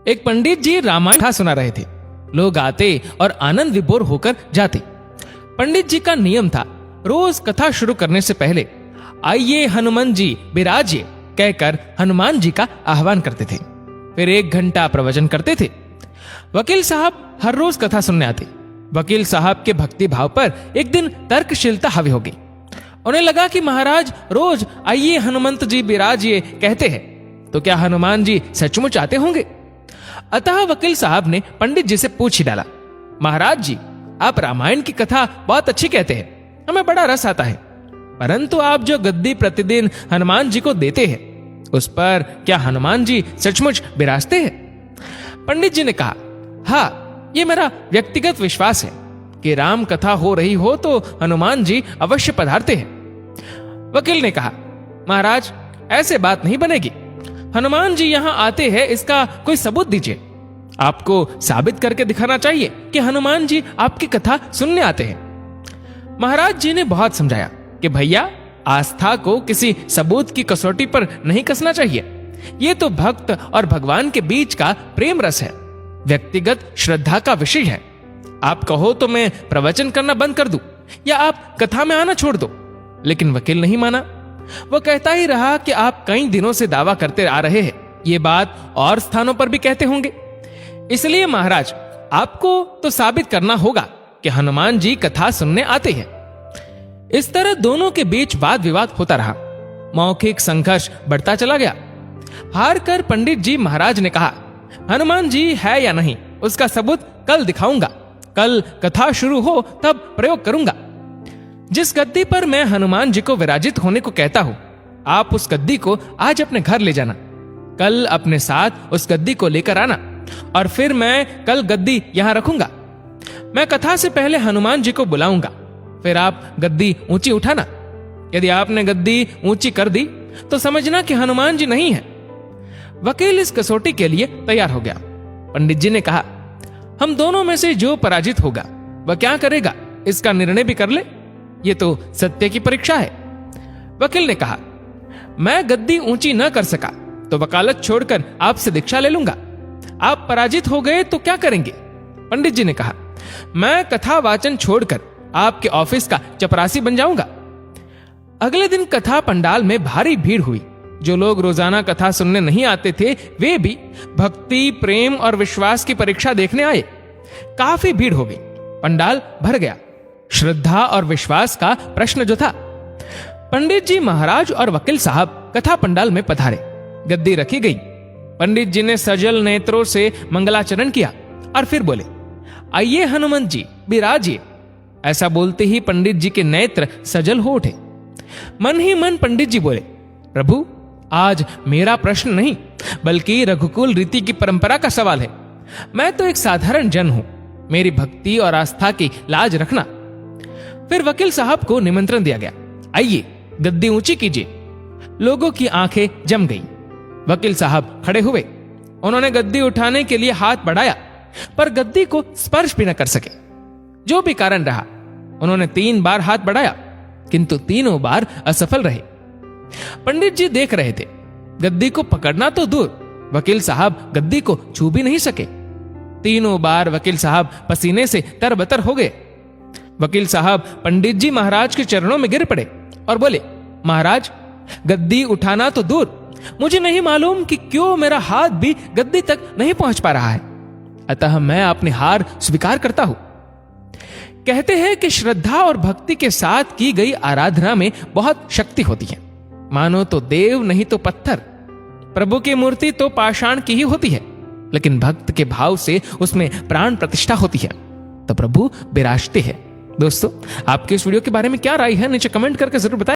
एक पंडित जी रामायण कथा सुना रहे थे। लोग आते और आनंद विभोर होकर जाते। पंडित जी का नियम था, रोज कथा शुरू करने से पहले आइए हनुमान जी विराजिए कहकर हनुमान जी का आह्वान करते थे। फिर 1 घंटा प्रवचन करते थे। वकील साहब हर रोज कथा सुनने आते। वकील साहब के भक्ति भाव पर एक दिन तर्कशीलता हावी हो गई। उन्हें लगा कि महाराज रोज आइए हनुमंत जी विराजिए कहते हैं, तो क्या हनुमान जी सचमुच आते होंगे? अतः वकील साहब ने पंडित जी से पूछ ही डाला, महाराज जी आप रामायण की कथा बहुत अच्छी कहते हैं, हमें बड़ा रस आता है, परंतु आप जो गद्दी प्रतिदिन हनुमान जी को देते हैं उस पर क्या हनुमान जी सचमुच विराजते हैं? पंडित जी ने कहा, हाँ, ये मेरा व्यक्तिगत विश्वास है कि राम कथा हो रही हो तो हनुमान जी अवश्य पधारते हैं। वकील ने कहा, महाराज ऐसे बात नहीं बनेगी। हनुमान जी यहाँ आते हैं इसका कोई सबूत दीजिए। आपको साबित करके दिखाना चाहिए कि हनुमान जी आपकी कथा सुनने आते हैं। महाराज जी ने बहुत समझाया कि भैया आस्था को किसी सबूत की कसौटी पर नहीं कसना चाहिए। ये तो भक्त और भगवान के बीच का प्रेम रस है, व्यक्तिगत श्रद्धा का विषय है। आप कहो तो मैं प्रवचन करना बंद कर दूं या आप कथा में आना छोड़ दो। लेकिन वकील नहीं माना। वो कहता ही रहा कि आप कई दिनों से दावा करते आ रहे हैं, ये बात और स्थानों पर भी कहते होंगे, इसलिए महाराज आपको तो साबित करना होगा कि हनुमान जी कथा सुनने आते हैं। इस तरह दोनों के बीच वाद विवाद होता रहा। मौखिक संघर्ष बढ़ता चला गया। हार कर पंडित जी महाराज ने कहा, हनुमान जी है या नहीं उसका सबूत कल दिखाऊंगा। कल कथा शुरू हो तब प्रयोग करूंगा। जिस गद्दी पर मैं हनुमान जी को विराजित होने को कहता हूं, आप उस गद्दी को आज अपने घर ले जाना। कल अपने साथ उस गद्दी को लेकर आना और फिर मैं कल गद्दी यहां रखूंगा। मैं कथा से पहले हनुमान जी को बुलाऊंगा, फिर आप गद्दी ऊंची उठाना। यदि आपने गद्दी ऊंची कर दी तो समझना कि हनुमान जी नहीं है। वकील इस कसौटी के लिए तैयार हो गया। पंडित जी ने कहा, हम दोनों में से जो पराजित होगा वह क्या करेगा इसका निर्णय भी कर ले। ये तो सत्य की परीक्षा है। वकील ने कहा, मैं गद्दी ऊंची न कर सका तो वकालत छोड़कर आपसे दीक्षा ले लूंगा। आप पराजित हो गए तो क्या करेंगे? पंडित जी ने कहा, मैं कथा वाचन छोड़कर आपके ऑफिस का चपरासी बन जाऊंगा। अगले दिन कथा पंडाल में भारी भीड़ हुई। जो लोग रोजाना कथा सुनने नहीं आते थे वे भी भक्ति, प्रेम और विश्वास की परीक्षा देखने आए। काफी भीड़ हो गई। पंडाल भर गया। श्रद्धा और विश्वास का प्रश्न जो था। पंडित जी महाराज और वकील साहब कथा पंडाल में पधारे। गद्दी रखी गई। पंडित जी ने सजल नेत्रों से मंगलाचरण किया और फिर बोले, आइए हनुमान जी विराजिए। ऐसा बोलते ही पंडित जी के नेत्र सजल हो उठे। मन ही मन पंडित जी बोले, प्रभु आज मेरा प्रश्न नहीं बल्कि रघुकुल रीति की परंपरा का सवाल है। मैं तो एक साधारण जन हूं, मेरी भक्ति और आस्था की लाज रखना। फिर वकील साहब को निमंत्रण दिया गया, आइए गद्दी ऊंची कीजिए। लोगों की आंखें जम गईं। वकील साहब खड़े हुए। उन्होंने गद्दी उठाने के लिए हाथ बढ़ाया पर गद्दी को स्पर्श भी न कर सके। जो भी कारण रहा, उन्होंने 3 बार हाथ बढ़ाया किंतु तीनों बार असफल रहे। पंडित जी देख रहे थे। गद्दी को पकड़ना तो दूर, वकील साहब गद्दी को छू भी नहीं सके। तीनों बार वकील साहब पसीने से तरबतर हो गए। वकील साहब पंडित जी महाराज के चरणों में गिर पड़े और बोले, महाराज गद्दी उठाना तो दूर, मुझे नहीं मालूम कि क्यों मेरा हाथ भी गद्दी तक नहीं पहुंच पा रहा है, अतः मैं अपनी हार स्वीकार करता हूं। कहते हैं कि श्रद्धा और भक्ति के साथ की गई आराधना में बहुत शक्ति होती है। मानो तो देव नहीं तो पत्थर। प्रभु की मूर्ति तो पाषाण की ही होती है, लेकिन भक्त के भाव से उसमें प्राण प्रतिष्ठा होती है तो प्रभु विराजते हैं। दोस्तों, आपके इस वीडियो के बारे में क्या राय है नीचे कमेंट करके जरूर बताएं।